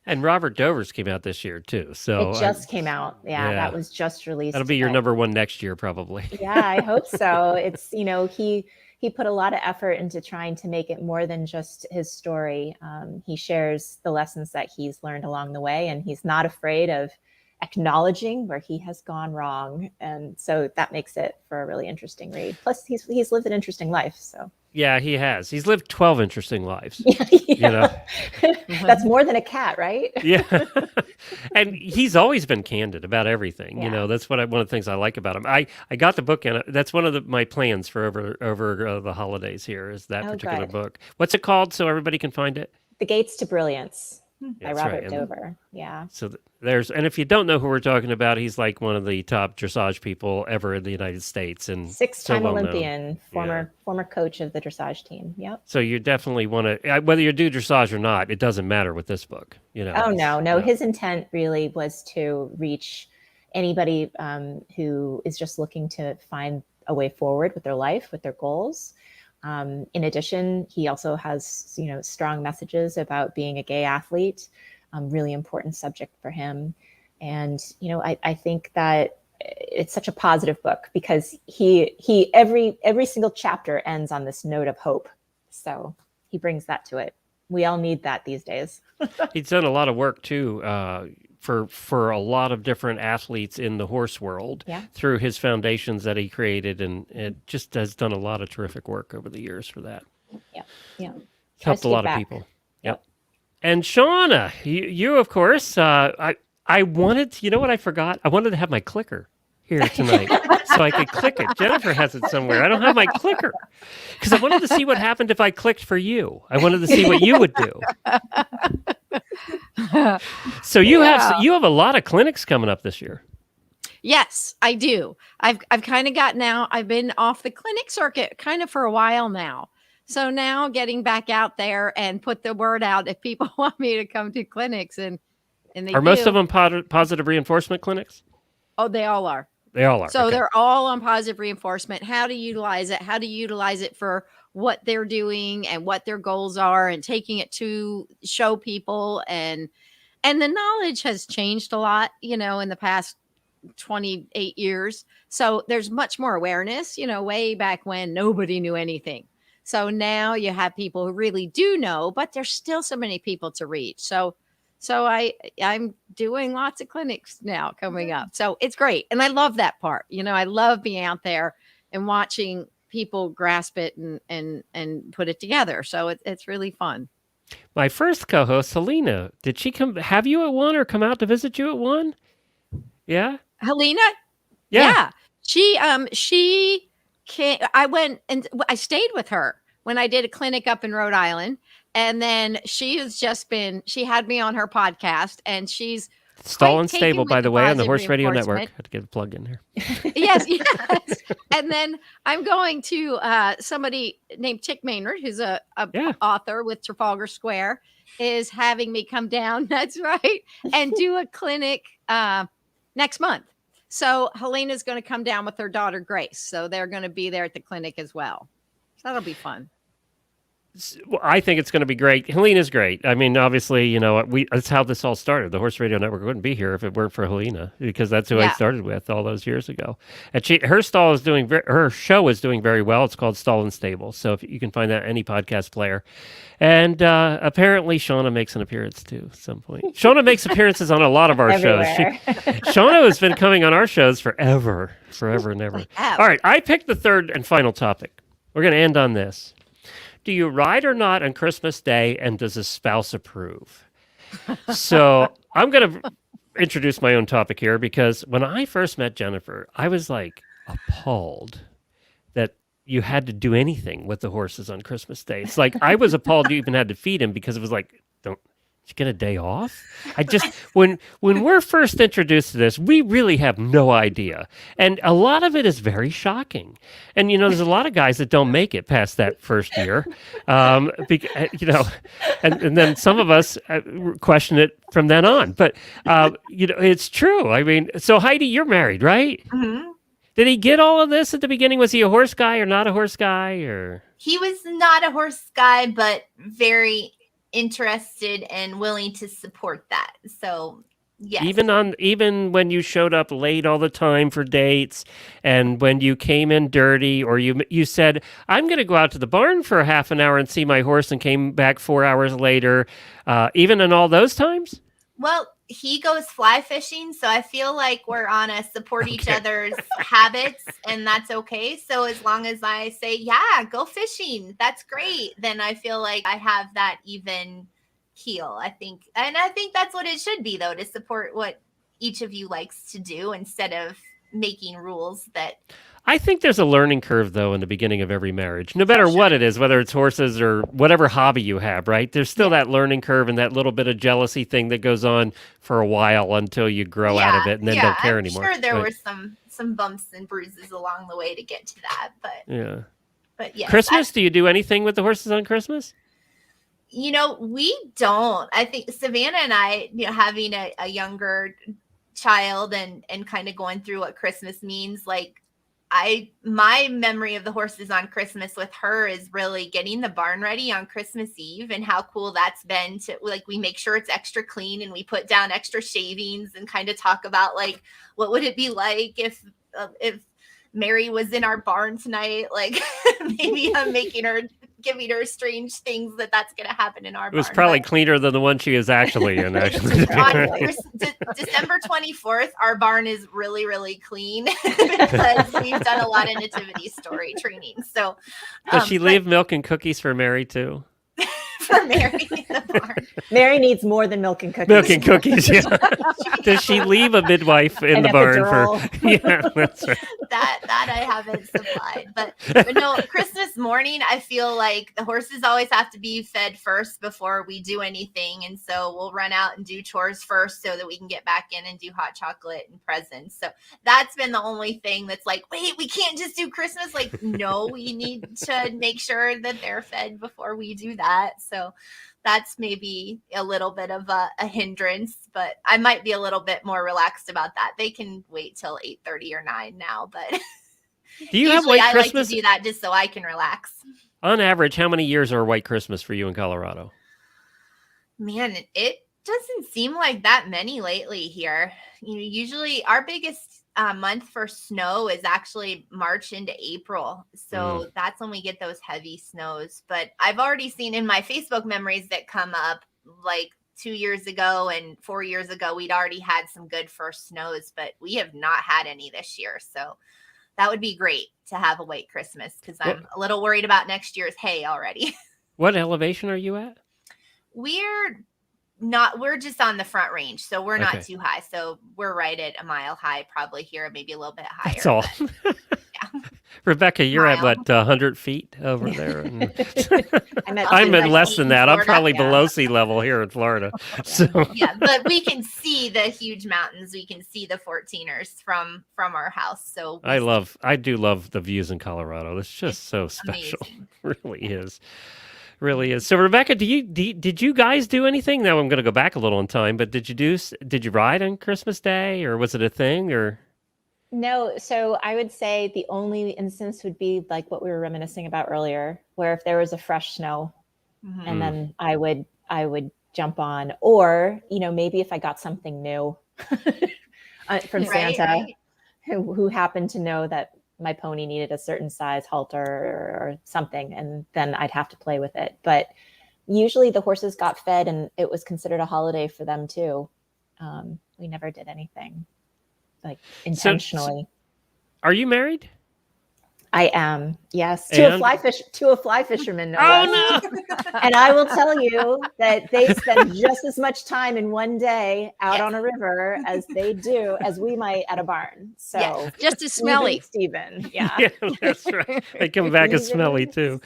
And Robert Dover's came out this year too. So it just came out. Yeah, that was just released. That'll be your number one next year, probably. Yeah, I hope so. It's, he put a lot of effort into trying to make it more than just his story. He shares the lessons that he's learned along the way, and he's not afraid of acknowledging where he has gone wrong. And so that makes it for a really interesting read. Plus, he's lived an interesting life. So yeah, he has. He's lived 12 interesting lives. Yeah. That's more than a cat, right? Yeah. And he's always been candid about everything. That's one of the things I like about him. I got the book, and that's one of my plans for over the holidays here is that particular book. What's it called so everybody can find it? The Gates to Brilliance by That's Robert right. Dover. Yeah. So and if you don't know who we're talking about, he's like one of the top dressage people ever in the United States, and six-time Olympian, former coach of the dressage team. Yep. So you definitely want to, whether you do dressage or not, it doesn't matter with this book. Oh no. His intent really was to reach anybody who is just looking to find a way forward with their life, with their goals. In addition, he also has, strong messages about being a gay athlete, really important subject for him. And, I think that it's such a positive book because every single chapter ends on this note of hope. So he brings that to it. We all need that these days. He's done a lot of work too, for a lot of different athletes in the horse world through his foundations that he created, and it just has done a lot of terrific work over the years for that. Yeah. Helped a lot of people. Yep. And Shawna, you of course, I wanted, you know what I forgot? I wanted to have my clicker here tonight so I could click it. Jennifer has it somewhere. I don't have my clicker because I wanted to see what happened if I clicked for you. I wanted to see what you would do. So you have a lot of clinics coming up this year. Yes, I do. I've kind of I've been off the clinic circuit kind of for a while now. So now getting back out there and put the word out if people want me to come to clinics, and they are most of them positive reinforcement clinics? Oh, they all are. They all are. So they're all on positive reinforcement, how to utilize it for what they're doing and what their goals are, and taking it to show people. And the knowledge has changed a lot, in the past 28 years. So there's much more awareness, way back when nobody knew anything. So now you have people who really do know, but there's still so many people to reach. So I'm doing lots of clinics now coming up. So it's great. And I love that part. I love being out there and watching people grasp it and put it together. So it's really fun. My first co-host, Helena, did she have you at one or come out to visit you at one? Yeah. Helena? Yeah. She came, I went and I stayed with her when I did a clinic up in Rhode Island. And then she had me on her podcast, and she's Stall and Stable, by the way, on the Horse Radio Network. I had to get a plug in here. Yes. And then I'm going to somebody named Chick Maynard, who's a author with Trafalgar Square, is having me come down. That's right. And do a clinic next month. So Helena's going to come down with her daughter, Grace. So they're going to be there at the clinic as well. So that'll be fun. I think it's going to be great. Helena's great. I mean, obviously, that's how this all started. The Horse Radio Network wouldn't be here if it weren't for Helena, because that's who I started with all those years ago. And her show is doing very well. It's called Stall and Stable. So if you can find that any podcast player. And apparently Shawna makes an appearance too at some point. Shawna makes appearances on a lot of our shows. Shawna has been coming on our shows forever and ever. All right. I picked the third and final topic. We're going to end on this. Do you ride or not on Christmas Day, and does a spouse approve? So I'm going to introduce my own topic here, because when I first met Jennifer, I was like appalled that you had to do anything with the horses on Christmas Day. It's like I was appalled you even had to feed him, because it was like, you get a day off? I just when we're first introduced to this, we really have no idea, and a lot of it is very shocking. And there's a lot of guys that don't make it past that first year, and then some of us question it from then on. But it's true. I mean, so Heidi, you're married, right? Mm-hmm. Did he get all of this at the beginning? Was he a horse guy or not a horse guy? Or he was not a horse guy, but very interested and willing to support that. So yes. Even when you showed up late all the time for dates, and when you came in dirty, or you said, I'm going to go out to the barn for half an hour and see my horse, and came back 4 hours later, even in all those times? Well, he goes fly fishing, so I feel like we're on a support each other's habits, and that's okay. So as long as I say, yeah, go fishing, that's great, then I feel like I have that even keel, I think. And I think that's what it should be, though, to support what each of you likes to do instead of making rules that... I think there's a learning curve, though, in the beginning of every marriage, no matter what it is, whether it's horses or whatever hobby you have, right? There's still that learning curve and that little bit of jealousy thing that goes on for a while until you grow out of it and then don't care anymore. I'm sure there were some bumps and bruises along the way to get to that, but yes. Christmas, do you do anything with the horses on Christmas? We don't. I think Savannah and I, having a younger child and kind of going through what Christmas means, like, my memory of the horses on Christmas with her is really getting the barn ready on Christmas Eve, and how cool that's been to, like, we make sure it's extra clean and we put down extra shavings and kind of talk about, like, what would it be like if Mary was in our barn tonight? Like, maybe I'm giving her strange things that's going to happen in our barn. It was probably cleaner than the one she is actually in. Actually, December 24th, our barn is really, really clean because we've done a lot of nativity story training. So, does she leave milk and cookies for Mary too? For Mary in the barn. Mary needs more than milk and cookies. Milk and cookies, yeah. Does she leave a midwife in the barn for? Yeah, that's right. That I haven't supplied, but no. Christmas morning, I feel like the horses always have to be fed first before we do anything, and so we'll run out and do chores first so that we can get back in and do hot chocolate and presents. So that's been the only thing that's like, wait, we can't just do Christmas. Like, no, we need to make sure that they're fed before we do that. So that's maybe a little bit of a hindrance, but I might be a little bit more relaxed about that. They can wait till 8:30 or 9 now, but do you have white I Christmas? like to do that just so I can relax. On average, how many years are white Christmas for you in Colorado? Man, it doesn't seem like that many lately here. Usually our biggest month for snow is actually March into April. So that's when we get those heavy snows. But I've already seen in my Facebook memories that come up, like 2 years ago and 4 years ago, we'd already had some good first snows, but we have not had any this year. So that would be great to have a white Christmas, because I'm a little worried about next year's hay already. What elevation are you at? We're just on the front range, so we're not too high. So we're right at a mile high, probably here, maybe a little bit higher. That's all. Yeah. Rebecca, you're at what, 100 feet over there? I'm at less than that. I'm probably below sea level here in Florida. So yeah, but we can see the huge mountains. We can see the 14ers from our house. So I do love the views in Colorado. It's just so special. It really is. Really is. So Rebecca, did you guys do anything? Now I'm going to go back a little in time, but did you ride on Christmas Day, or was it a thing, or? No. So I would say the only instance would be like what we were reminiscing about earlier, where if there was a fresh snow, and then I would jump on, or maybe if I got something new from Santa, who happened to know that my pony needed a certain size halter or something, and then I'd have to play with it. But usually the horses got fed, and it was considered a holiday for them too. We never did anything like intentionally. So, are you married? I am, yes, to a fly fisherman. No less. No! And I will tell you that they spend just as much time in one day out on a river as we might at a barn. So just as smelly, Stephen. Yeah, that's right. They come back as smelly too.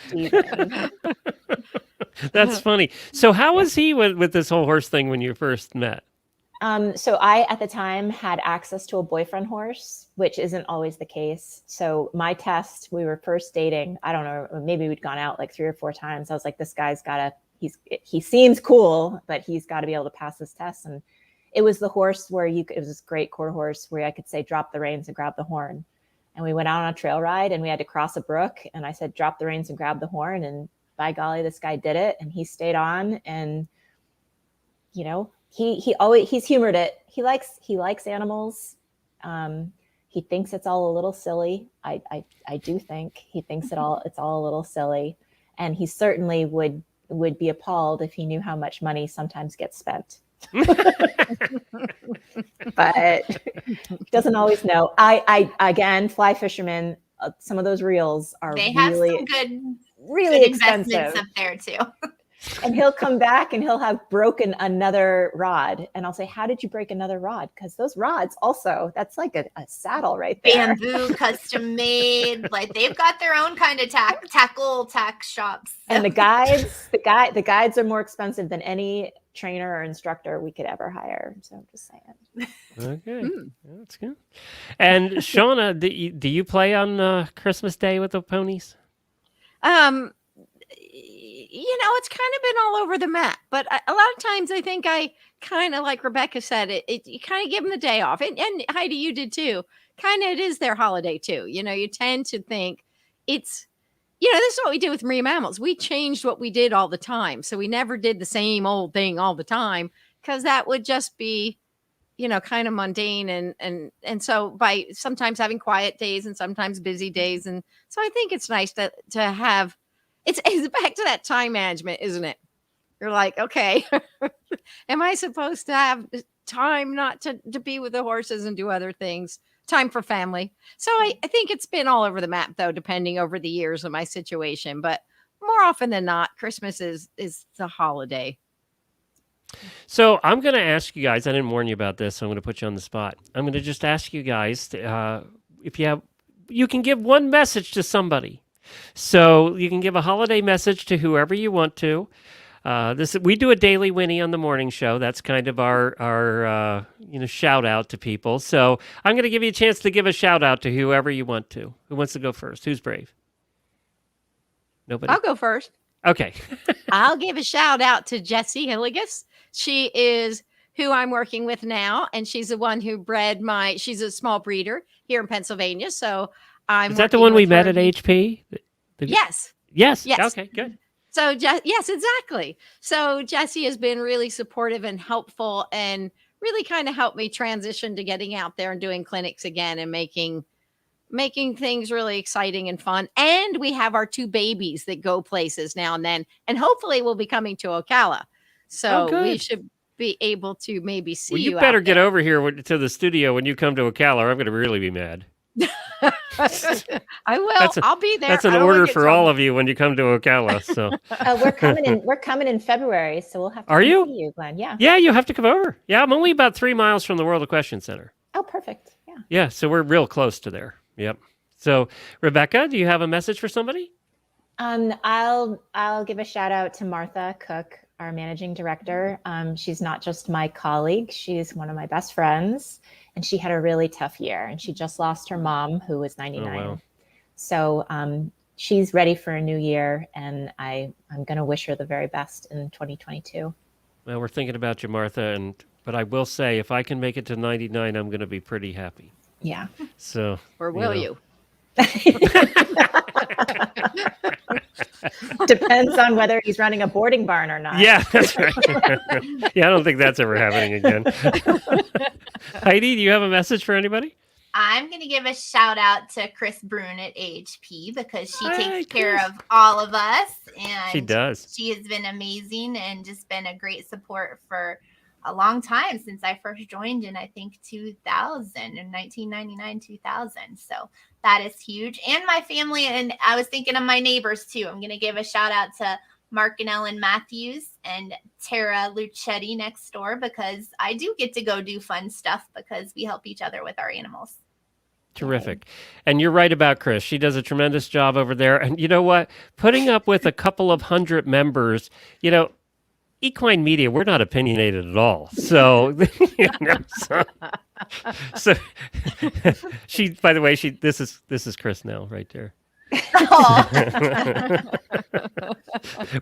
That's funny. So how was he with this whole horse thing when you first met? So I, at the time, had access to a boyfriend horse, which isn't always the case. So my test, we were first dating. I don't know, maybe we'd gone out like 3 or 4 times. I was like, this guy's he seems cool, but he's got to be able to pass this test. And it was the horse where it was this great quarter horse where I could say, drop the reins and grab the horn. And we went out on a trail ride and we had to cross a brook. And I said, drop the reins and grab the horn. And by golly, this guy did it. And he stayed on. And, you know, he's humored it. He likes animals. He thinks it's all a little silly. I do think he thinks it's all a little silly. And he certainly would be appalled if he knew how much money sometimes gets spent. But doesn't always know. I again, fly fishermen, some of those reels are really good expensive investments up there too. And he'll come back and he'll have broken another rod. And I'll say, how did you break another rod? Because those rods also, that's like a saddle right there. Bamboo, custom made. Like they've got their own kind of tack shops. And the guides are more expensive than any trainer or instructor we could ever hire. So I'm just saying. Okay, that's good. And Shawna, do you play on Christmas Day with the ponies? You know, it's kind of been all over the map, but a lot of times I think I kind of, like Rebecca said, you kind of give them the day off. And Heidi, you did too. Kind of, it is their holiday too. You know, you tend to think it's, you know, this is what we did with marine mammals. We changed what we did all the time. So we never did the same old thing all the time because that would just be, you know, kind of mundane. And so by sometimes having quiet days and sometimes busy days. And so I think it's nice to have, it's back to that time management, isn't it? You're like, okay, am I supposed to have time not to be with the horses and do other things? Time for family. So I think it's been all over the map, though, depending over the years of my situation. But more often than not, Christmas is the holiday. So I'm going to ask you guys, I didn't warn you about this, so I'm going to put you on the spot. I'm going to just ask you guys, if you can give one message to somebody. So you can give a holiday message to whoever you want to. We do a daily Winnie on the morning show. That's kind of our shout out to people. So I'm going to give you a chance to give a shout out to whoever you want to. Who wants to go first? Who's brave? Nobody? I'll go first. Okay. I'll give a shout out to Jessie Hilligus. She is who I'm working with now, and she's the one who bred she's a small breeder here in Pennsylvania. So is that the one we met at AHP? Yes. Yes. Okay, good. So, yes, exactly. So Jessie has been really supportive and helpful and really kind of helped me transition to getting out there and doing clinics again and making things really exciting and fun. And we have our 2 babies that go places now and then, and hopefully we'll be coming to Ocala. So we should be able to maybe see you. You better get over here to the studio when you come to Ocala, or I'm going to really be mad. I will. I'll be there. That's an order for all of you when you come to Ocala. So we're coming in February, so we'll have to see you, Glenn. Yeah. Yeah, you have to come over. Yeah, I'm only about 3 miles from the World Equestrian Center. Oh, perfect. Yeah. Yeah, so we're real close to there. Yep. So Rebecca, do you have a message for somebody? I'll give a shout out to Martha Cook, our managing director. She's not just my colleague; she's one of my best friends. And she had a really tough year, and she just lost her mom, who was 99. Oh, wow. So she's ready for a new year, and I'm going to wish her the very best in 2022. Well, we're thinking about you, Martha, but I will say, if I can make it to 99, I'm going to be pretty happy. Yeah. So. Or will you? Depends on whether he's running a boarding barn or not. Yeah, that's right. Yeah, I don't think that's ever happening again. Heidi, do you have a message for anybody? I'm going to give a shout out to Chris Brune at AHP because she takes care of all of us. And she does. She has been amazing and just been a great support for a long time since I first joined in, I think, 1999, 2000. So that is huge. And my family, and I was thinking of my neighbors too. I'm going to give a shout out to Mark and Ellen Matthews and Tara Lucetti next door because I do get to go do fun stuff because we help each other with our animals. Terrific. And you're right about Chris. She does a tremendous job over there. And you know what? Putting up with a couple of hundred members, equine media, we're not opinionated at all. So, so she, by the way, this is Chris now right there.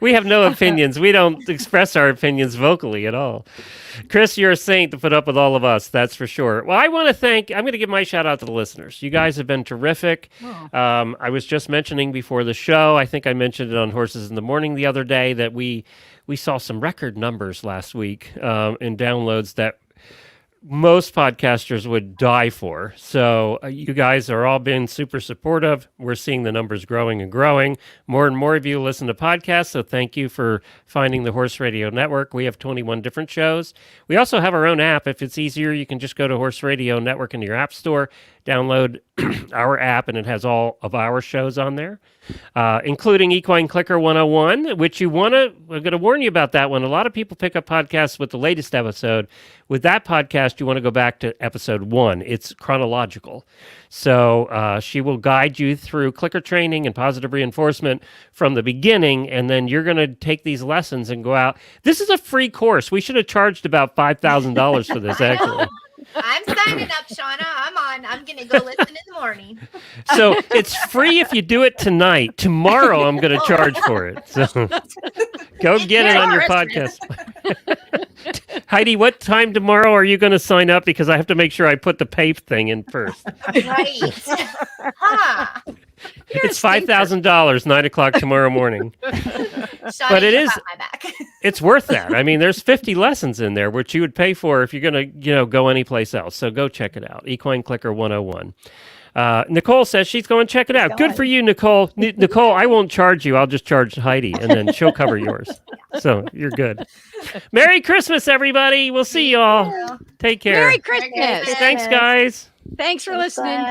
We have no opinions. We don't express our opinions vocally at all. Chris, you're a saint to put up with all of us. That's for sure. Well, I'm going to give my shout out to the listeners. You guys have been terrific. I was just mentioning before the show, I think I mentioned it on Horses in the Morning the other day, that we saw some record numbers last week in downloads that most podcasters would die for. So you guys are all being super supportive. We're seeing the numbers growing and growing. More and more of you listen to podcasts, so thank you for finding the Horse Radio Network. We have 21 different shows. We also have our own app. If it's easier, you can just go to Horse Radio Network in your app store, download our app, and it has all of our shows on there, including Equine Clicker 101, which I'm going to warn you about that one. A lot of people pick up podcasts with the latest episode. With that podcast, you want to go back to episode 1. It's chronological. So she will guide you through clicker training and positive reinforcement from the beginning, and then you're going to take these lessons and go out. This is a free course. We should have charged about $5,000 for this, actually. I'm signing up, Shawna. I'm going to go listen in the morning. So it's free if you do it tonight. Tomorrow, I'm going to charge for it. So go get it on your podcast. Heidi, what time tomorrow are you going to sign up? Because I have to make sure I put the pay thing in first. Right. Huh. It's $5,000, 9:00 tomorrow morning. Shawna, But it is. My back. It's worth that. I mean, there's 50 lessons in there, which you would pay for if you're going to, go anyplace else. So go check it out. Equine Clicker 101. Nicole says she's going to check it out. Good for you, Nicole. Nicole, I won't charge you. I'll just charge Heidi, and then she'll cover yours. So you're good. Merry Christmas, everybody. We'll see you all. Take care. Merry Christmas. Thanks, guys. Thanks for listening.